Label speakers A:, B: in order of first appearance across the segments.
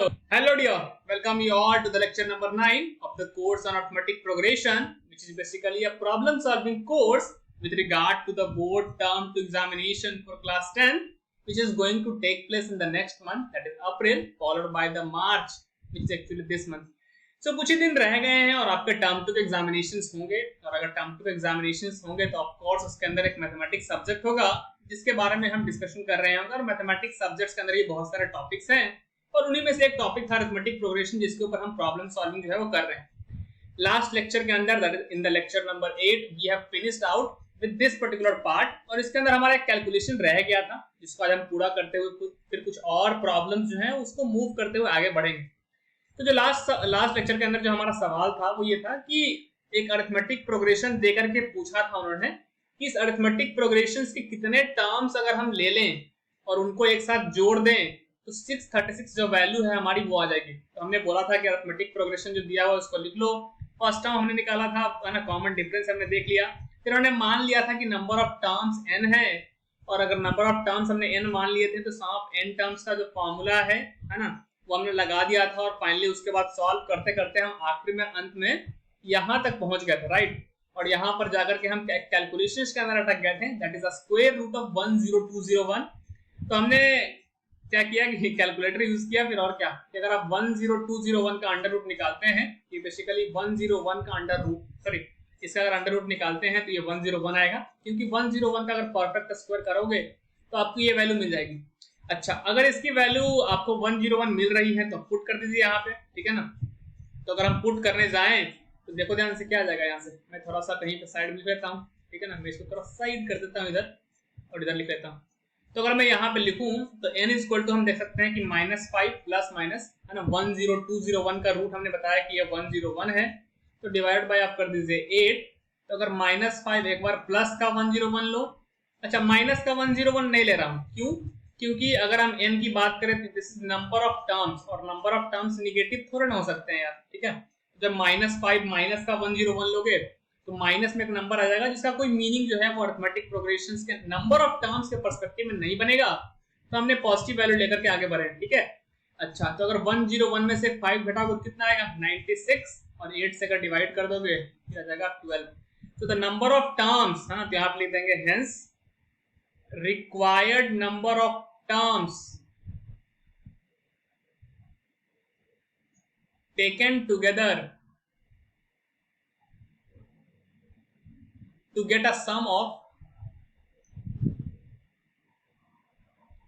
A: Hello dear, welcome you all to the lecture number 9 of the course on arithmetic progression, which is basically a problem solving course with regard to the board term to examination for class 10, which is going to take place in the next month, that is April, followed by the March, which is actually this month. So कुछ ही दिन रह गए हैं और आपके term to examinations होंगे, और अगर टर्म टू एग्जामिनेशंस होंगे तो ऑफ कोर्स उसके अंदर एक मैथमेटिक्स सब्जेक्ट होगा जिसके बारे में हम डिस्कशन कर रहे होंगे। और मैथमेटिक्स सब्जेक्ट्स के अंदर ये बहुत सारे टॉपिक्स हैं और उन्हीं में से एक टॉपिक था अरिथमेटिक प्रोग्रेशन, जिसके ऊपर हम प्रॉब्लम सॉल्विंग जो है वो कर रहे हैं। लास्ट लेक्चर के अंदर, that is in the lecture number 8, we have finished out with this particular part, और इसके अंदर हमारा एक कैलकुलेशन रह गया था जिसको आज हम पूरा करते हुए फिर कुछ और प्रॉब्लम्स जो है उसको मूव करते हुए आगे बढ़ेंगे। तो जो लास्ट लेक्चर के अंदर जो हमारा सवाल था वो ये था कि एक अरिथमेटिक प्रोग्रेशन देकर के पूछा था उन्होंने कि इस अरिथमेटिक प्रोग्रेशंस के कितने टर्म्स अगर हम ले लें और उनको एक साथ जोड़ दें तो 636 जो वैल्यू है हमारी वो आ जाएगी। तो हमने बोला था कि अरिथमेटिक प्रोग्रेशन जो दिया हुआ उसको लिख लो। फर्स्ट टर्म हमने निकाला था ना, कॉमन डिफरेंस हमने देख लिया। फिर हमने मान लिया था कि नंबर ऑफ टर्म्स n है, और अगर नंबर ऑफ टर्म्स हमने n मान लिए थे तो सम ऑफ n टर्म्स का जो फॉर्मूला है ना, वो हमने लगा दिया था। और फाइनली उसके बाद सॉल्व करते करते हम आखिरी में अंत में यहां तक पहुंच गए थे, राइट। और यहां पर जाकर के हम कैलकुलेशंस के अंदर अटक गए थे, that is the square root of 10201। तो हमने क्या किया कि कैलकुलेटर यूज किया। फिर और क्या कि अगर आप 10201 का अंडर रूट निकालते हैं, ये बेसिकली 101 का अंडर रूट, सॉरी इसका अगर अंडर रूट निकालते हैं तो ये 101 आएगा, क्योंकि 101 का अगर परफेक्ट स्क्वायर करोगे तो आपको ये वैल्यू मिल जाएगी। अच्छा, अगर इसकी वैल्यू आपको 101 मिल रही है तो पुट कर दीजिए यहाँ पे, ठीक है ना। तो अगर हम पुट करने जाएं तो देखो ध्यान से क्या आ जाएगा। यहाँ से मैं थोड़ा सा कहीं पे साइड में लिख लेता हूँ, ठीक है ना। मैं इसको थोड़ा साइड कर देता हूँ इधर और इधर लिख लेता हूँ। तो अगर मैं यहाँ पे लिखूं तो n इक्वल टू हम देख सकते हैं कि -5 प्लस माइनस है ना 10201 का रूट हमने बताया कि ये 101 है, तो डिवाइड बाय आप कर दीजिए 8। तो अगर -5 एक बार प्लस का 101 लो, अच्छा माइनस का 101 नहीं ले रहा हूँ, क्यों? क्योंकि अगर हम n की बात करें तो this is number of terms, और नंबर ऑफ टर्म्स निगेटिव थोड़े ना हो सकते हैं यार, ठीक है। जब -5 माइनस का 101 लोगे तो माइनस में एक नंबर आ जाएगा जिसका कोई मीनिंग जो है वो अरिथमेटिक प्रोग्रेशंस के नंबर ऑफ टर्म्स के पर्सपेक्टिव में नहीं बनेगा। तो हमने पॉजिटिव वैल्यू लेकर के आगे बढ़े, ठीक है। अच्छा, तो अगर 101 में से 5 घटाओगे तो कितना आएगा 96, और 8 से अगर डिवाइड कर दोगे तो आ जाएगा 12। तो द नंबर ऑफ टर्म्स है ना, तो यहाँ लिख देंगे hence required number of terms taken together to get a sum of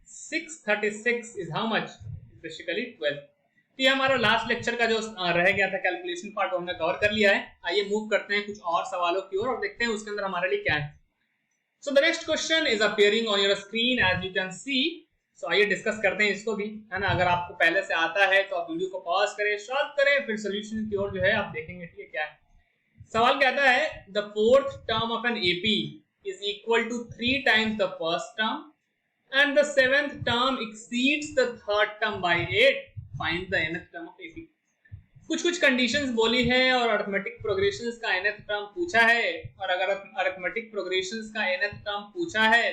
A: 636 is how much? Basically 12। तो ये हमारा लास्ट लेक्चर का जो रह गया था कैलकुलेशन पार्ट हमने कवर कर लिया है। आइए मूव करते हैं कुछ और सवालों की ओर और देखते हैं उसके अंदर हमारे लिए क्या है। So the next question is appearing on your screen as you can see. So आइए डिस्कस करते हैं इसको भी, है ना। अगर आपको पहले से आता है तो आप वीडियो को पॉज करें, सॉल्व करें, फिर सोल्यूशन की ओर जो है आप देखेंगे, ठीक है। क्या है सवाल, कहता है the fourth term of an AP is equal to 3 times the first term and the seventh term exceeds the third term by 8, find the nth term of AP. कुछ कंडीशंस बोली है और अरिथमेटिक प्रोग्रेशंस का nth term पूछा है, और अगर arithmetic progressions का nth टर्म पूछा है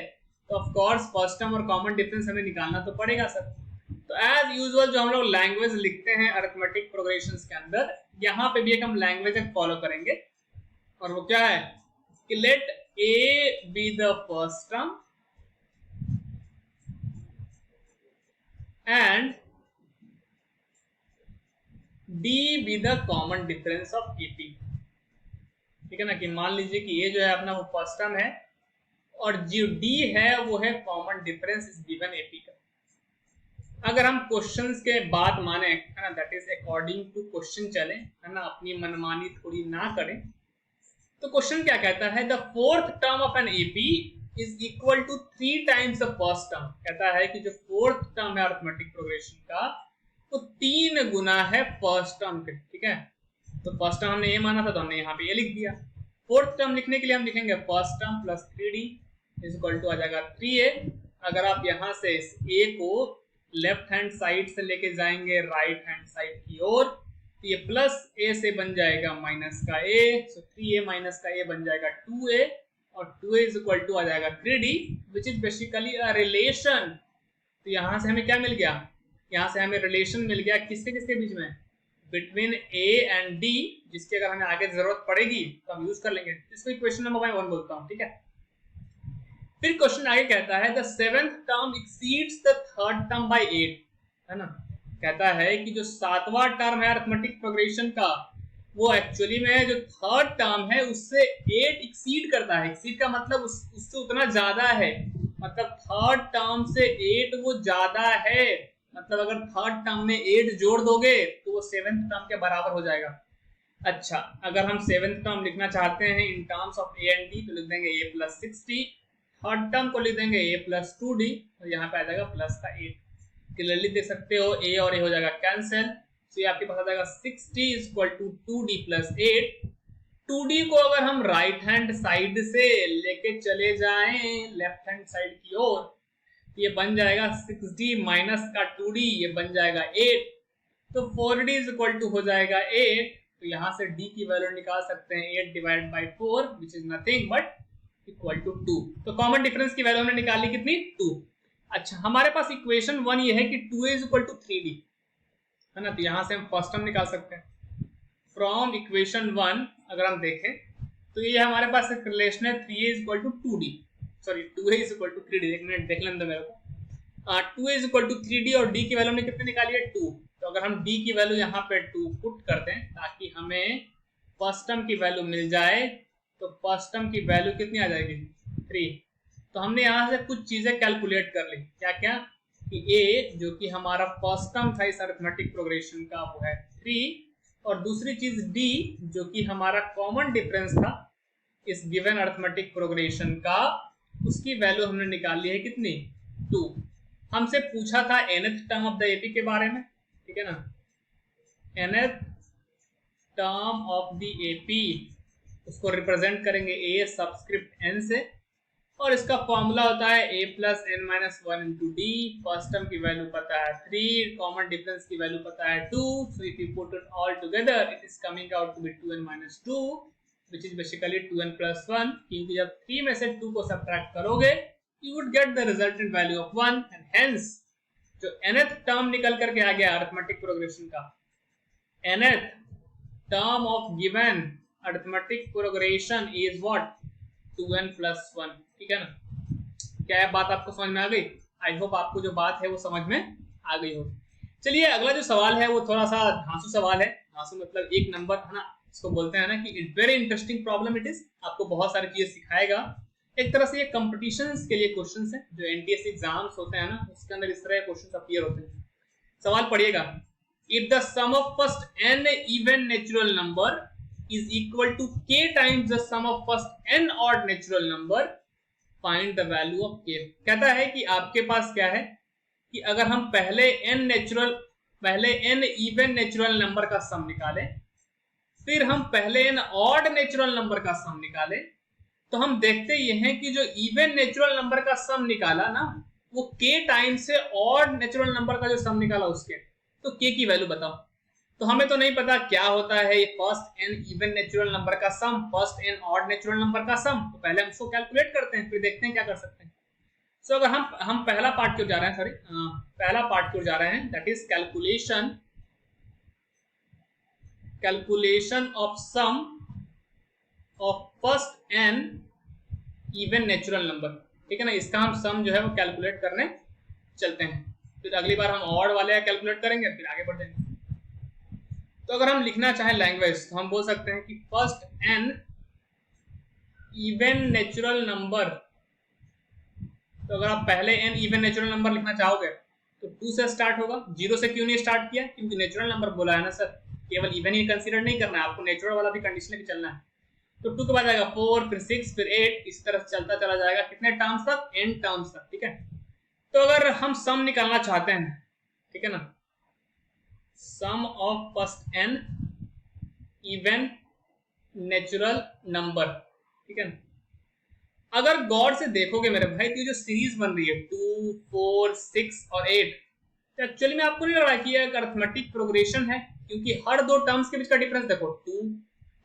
A: तो ऑफ कोर्स फर्स्ट टर्म और कॉमन डिफरेंस हमें निकालना तो पड़ेगा सर। तो एज यूजुअल जो हम लोग लैंग्वेज लिखते हैं अरिथमेटिक प्रोग्रेशंस के अंदर, यहाँ पे भी एक हम लैंग्वेज फॉलो करेंगे, और वो क्या है कि let a be the first term and d be the common difference of ap, ठीक है ना। कि मान लीजिए कि a जो है अपना वो फर्स्ट टर्म है और जो d है वो है common difference is given ap का। अगर हम क्वेश्चंस के बात माने, है ना, that is according to question चले, है ना, अपनी मनमानी थोड़ी ना करें। तो क्वेश्चन क्या कहता है, the fourth term of an AP is equal to 3 times the first term. कहता है कि जो फोर्थ टर्म है अरिथमेटिक प्रोग्रेशन का वो 3 गुना है फर्स्ट टर्म के, ठीक है। तो फर्स्ट टर्म हमने ये माना था तो हमने यहाँ पे ये लिख दिया। फोर्थ टर्म लिखने के लिए हम लिखेंगे first term plus 3d is equal to आ जाएगा 3a। अगर आप यहाँ से इस a को लेफ्ट हैंड साइड से लेके जाएंगे राइट हैंड साइड की ओर, तो ये प्लस a से बन जाएगा माइनस का a, सो 3a माइनस का a बन जाएगा 2a, और 2a इज इक्वल टू आ जाएगा 3d which is basically a relation. तो यहां से हमें क्या मिल गया यहाँ से हमें रिलेशन मिल गया किसके किसके बीच में, बिटवीन ए एंड डी, जिसकी अगर हमें आगे जरूरत पड़ेगी तो हम यूज कर लेंगे। इसको इक्वेशन नंबर 1 बोलता हूँ, ठीक है। फिर क्वेश्चन आगे कहता है the seventh term exceeds the third term by 8, है ना। कहता है कि जो सातवां टर्म है अरिथमेटिक प्रोग्रेशन का, वो एक्चुअली में जो थर्ड टर्म है उससे 8 एक्सीड करता है। एक्सीड का मतलब उससे उतना ज्यादा है, मतलब थर्ड टर्म से 8 वो ज्यादा है। मतलब अगर थर्ड टर्म में 8 जोड़ दोगे तो वो सेवेंथ टर्म के बराबर हो जाएगा। अच्छा, अगर हम सेवेंथ टर्म लिखना चाहते हैं in terms of A and D तो लिख देंगे a plus 6d, third term को लिख देंगे a प्लस 2d और यहाँ पे आ जाएगा प्लस का 8। क्लियरली देख सकते हो a और a हो जाएगा कैंसिल, तो ये आपके पास आ जाएगा 6d is equal to 2d plus 8। 2d को अगर हम राइट हैंड साइड से लेके चले जाएं लेफ्ट हैंड साइड की ओर, ये बन जाएगा 6d माइनस का 2d, ये बन जाएगा 8। तो 4d इज इक्वल टू हो जाएगा 8। तो यहां से d की वैल्यू निकाल सकते हैं 8 divide by 4 which is nothing but equal to 2। तो कॉमन डिफरेंस की वैल्यू हमने निकाली कितनी, 2। अच्छा, हमारे पास इक्वेशन 1 ये है कि 2a is equal to 3d, है ना। तो यहां से हम फर्स्ट टर्म निकाल सकते हैं फ्रॉम इक्वेशन 1। अगर हम देखें तो ये हमारे पास एक रिलेशन है 3a is equal to 2d, sorry 2a is equal to 3d। एक मिनट देख लें मेरे को। 2a is equal to 3d और d की वैल्यू हमने कितनी निकाली है, 2। तो अगर हम d की वैल्यू यहाँ पे 2 पुट करते हैं ताकि हमें फर्स्ट टर्म की वैल्यू मिल जाए, तो फर्स्ट टर्म की वैल्यू कितनी आ जाएगी, 3। तो हमने यहाँ से कुछ चीजें कैलकुलेट कर ली, क्या क्या, कि a जो कि हमारा फर्स्ट टर्म था इस अरिथमेटिक प्रोग्रेशन का वो है 3, और दूसरी चीज d जो कि हमारा कॉमन डिफरेंस था इस गिवन अरिथमेटिक प्रोग्रेशन का, उसकी वैल्यू हमने निकाल ली है कितनी, 2। हमसे पूछा था nth term of the AP के बारे में, ठीक है ना। nth term of the AP उसको रिप्रेजेंट करेंगे a सबस्क्रिप्ट n से, और इसका फॉर्मूला होता है a plus n minus 1 into D. First term की वैल्यू पता है 3, कॉमन डिफरेंस की वैल्यू पता है 2, so if you put it all together it is coming out to be 2n minus 2 which is basically 2n plus 1, क्योंकि जब 3 में से 2 को सब्ट्रैक्ट करोगे you would get the resultant value of 1 and hence जो nth term निकल करके आ गया अरिथमेटिक प्रोग्रेशन का, nth term of given arithmetic progression is what, 2n plus 1, ठीक है ना। क्या है बात आपको समझ में आ गई? आई होप आपको जो बात है वो समझ में आ गई हो। चलिए अगला जो सवाल है वो थोड़ा सा धांसू सवाल है। धांसू मतलब एक नंबर, है ना, इसको बोलते हैं ना कि it very interesting problem it is, आपको बहुत सारी चीजें सिखाएगा। एक तरह से ये कंपटीशंस के लिए क्वेश्चंस हैं, जो एनटीएससी एग्जाम्स होते हैं ना उसके अंदर इस तरह के क्वेश्चंस अपीयर होते हैं। सवाल पढ़िएगा, if the sum of first n even natural number is equal to k times the sum of first n odd natural number, find the value of k। कहता है कि आपके पास क्या है कि अगर हम पहले n इवन नेचुरल नंबर का सम निकालें, फिर हम पहले n ऑड नेचुरल नंबर का सम निकालें, तो हम देखते ये हैं कि जो इवन नेचुरल नंबर का सम निकाला ना वो k टाइम से ऑड नेचुरल नंबर का जो सम निकाला उसके, तो k की वैल्यू बताओ। तो हमें तो नहीं पता क्या होता है ये first n even natural number का sum, first n odd natural number का सम, तो पहले हम उसको कैलकुलेट करते हैं फिर देखते हैं क्या कर सकते हैं। सो अगर हम पहला पार्ट की ओर जा रहे हैं, पहला पार्ट की ओर जा रहे हैं, that is calculation of sum of first n even natural number, ठीक है ना। इसका हम सम जो है वो कैलकुलेट करने चलते हैं, फिर अगली बार हम ऑड वाले कैलकुलेट करेंगे, फिर आगे बढ़ जाएंगे। तो अगर हम लिखना चाहें लैंग्वेज तो हम बोल सकते हैं कि first n even natural number, तो अगर आप पहले n इवन नेचुरल नंबर लिखना चाहोगे तो 2 से स्टार्ट होगा। 0 से क्यों नहीं स्टार्ट किया, क्योंकि नेचुरल नंबर बोला है ना सर, केवल इवन ही कंसीडर नहीं करना है, आपको नेचुरल वाला भी कंडीशन भी चलना है। तो 2 के बाद आएगा 4, फिर 6, फिर 8, इस तरह चलता चला जाएगा कितने टर्म्स तक, n टर्म्स तक, ठीक है। तो अगर हम सम निकालना चाहते हैं, ठीक है ना, sum of first n even natural number, ठीक है ना। अगर गौर से देखोगे मेरे भाई तो जो सीरीज बन रही है 2, 4, 6 और 8, तो एक्चुअली में आपको नहीं लग रहा कि ये एक अरिथमेटिक प्रोग्रेशन है, क्योंकि हर दो टर्म्स के बीच का डिफरेंस देखो 2,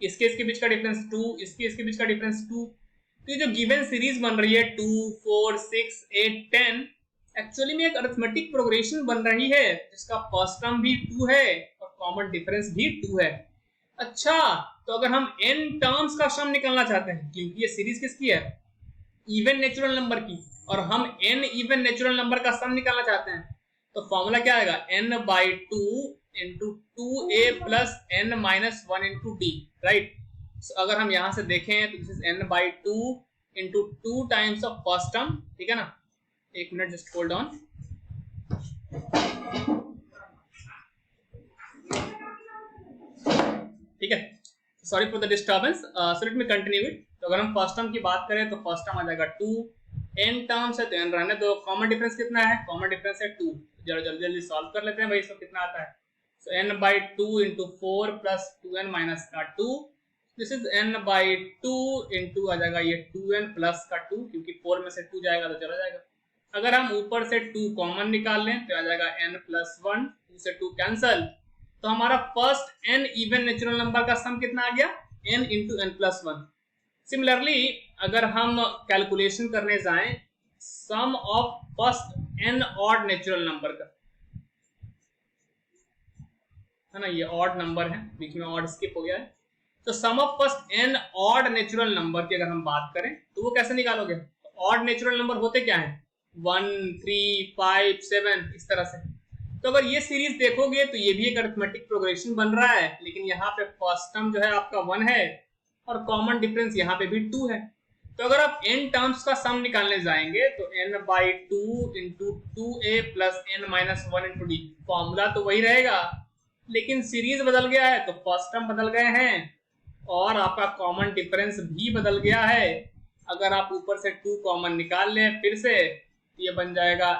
A: इसके बीच का डिफरेंस 2, इसके बीच का डिफरेंस 2। तो ये जो गिवन सीरीज बन रही है 2, 4, 6, 8, 10, एक्चुअली में एक अरिथमेटिक प्रोग्रेशन बन रही है जिसका फर्स्ट टर्म भी 2 है और कॉमन डिफरेंस भी 2 है। अच्छा, तो अगर हम n टर्म्स का सम निकालना चाहते हैं, क्योंकि ये सीरीज किसकी है, इवन नेचुरल नंबर की, और हम n इवन नेचुरल नंबर का सम निकालना चाहते हैं, तो फॉर्मूला क्या आएगा, n/2 into 2a plus n minus 1 into D, right. अगर हम यहां से देखें तो this is n/2 into 2 times of first term, ठीक है ना। एक मिनट, जस्ट होल्ड ऑन। ठीक है, sorry for the disturbance, so let me continue it. तो अगर हम फर्स्ट टर्म की बात करें तो फर्स्ट टर्म आ जाएगा 2, n टर्म्स है तो n रहने दो, कॉमन डिफरेंस कितना है, कॉमन डिफरेंस है 2। जल्दी जल्दी सॉल्व कर लेते हैं भाई, इसको कितना आता है। सो n/2 into 4 plus 2n minus का 2, दिस इज n/2 इंटू आ जाएगा ये 2n प्लस का 2, क्योंकि 4 में से 2 जाएगा तो चला जाएगा। अगर हम ऊपर से 2 कॉमन निकाल लें तो आ जाएगा n प्लस 1, 2 से 2 कैंसल, तो हमारा first n even natural number का सम कितना आ गया, n into n plus 1। Similarly अगर हम कैलकुलेशन करने जाएं sum of first n odd natural number का, है ना, ये ऑड नंबर है, बीच में ऑड स्किप हो गया है, तो sum of first n odd natural number की अगर हम बात करें तो वो कैसे निकालोगे, ऑड नेचुरल नंबर होते क्या है, 1, 3, 5, 7, इस तरह से। तो अगर ये सीरीज देखोगे तो ये भी एक अरिथमेटिक प्रोग्रेशन बन रहा है, लेकिन यहाँ पे फर्स्ट टर्म जो है आपका 1 है और कॉमन डिफरेंस यहाँ पे भी 2 है। तो अगर आप n टर्म्स का सम निकालने जाएंगे तो n/2 into 2a plus n minus 1 into D, formula तो वही रहेगा लेकिन सीरीज बदल गया है, तो फर्स्ट टर्म बदल गए हैं और आपका कॉमन डिफरेंस भी बदल गया है। अगर आप ऊपर से 2 कॉमन निकाल लें फिर से, ये बन जाएगा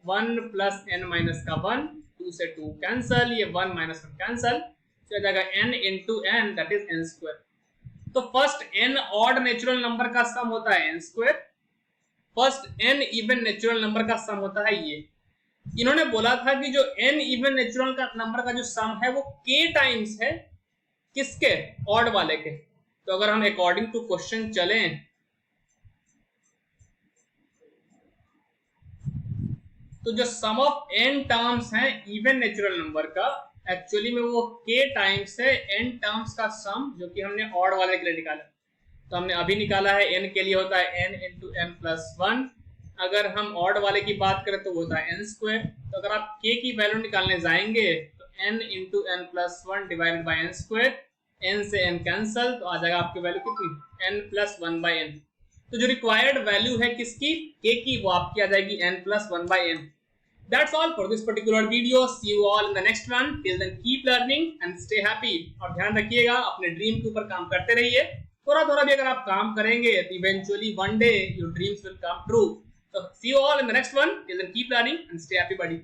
A: 1 प्लस n माइनस का 1, 2 से 2 कैंसल, ये 1 माइनस 1 कैंसल, तो आ जाएगा n into n, that is n square. तो first n odd natural number का सम होता है n square, first n even natural number का सम होता है ये। इन्होंने बोला था कि जो n इवन नेचुरल का नंबर का जो सम है वो k टाइम्स है किसके, ऑड वाले के। तो अगर हम अकॉर्डिंग टू क्वेश्चन चलें तो जो सम ऑफ n टर्म्स हैं इवन नेचुरल नंबर का, एक्चुअली में वो k टाइम्स है n टर्म्स का सम, जो कि हमने ऑड वाले के लिए निकाला। तो हमने अभी निकाला है n के लिए होता है n इंटू n प्लस 1, अगर हम ऑड वाले की बात करें तो वो होता है n स्क्वायर। तो अगर आप k की वैल्यू निकालने जाएंगे तो n into n plus 1 divided by n square, n से n कैंसल, तो आ जाएगा आपकी वैल्यू कितनी, n प्लस 1 बाई n। तो जो रिक्वायर्ड वैल्यू है किसकी, k की, वो आपकी आ जाएगी n plus 1 by n। That's all for this particular video. See you all in the next one. Till then keep learning and stay happy. और ध्यान रखिएगा अपने ड्रीम के ऊपर काम करते रहिए। थोड़ा थोड़ा भी अगर आप काम करेंगे तो eventually one day your dreams will come true. So see you all in the next one. Till then keep learning and stay happy buddy.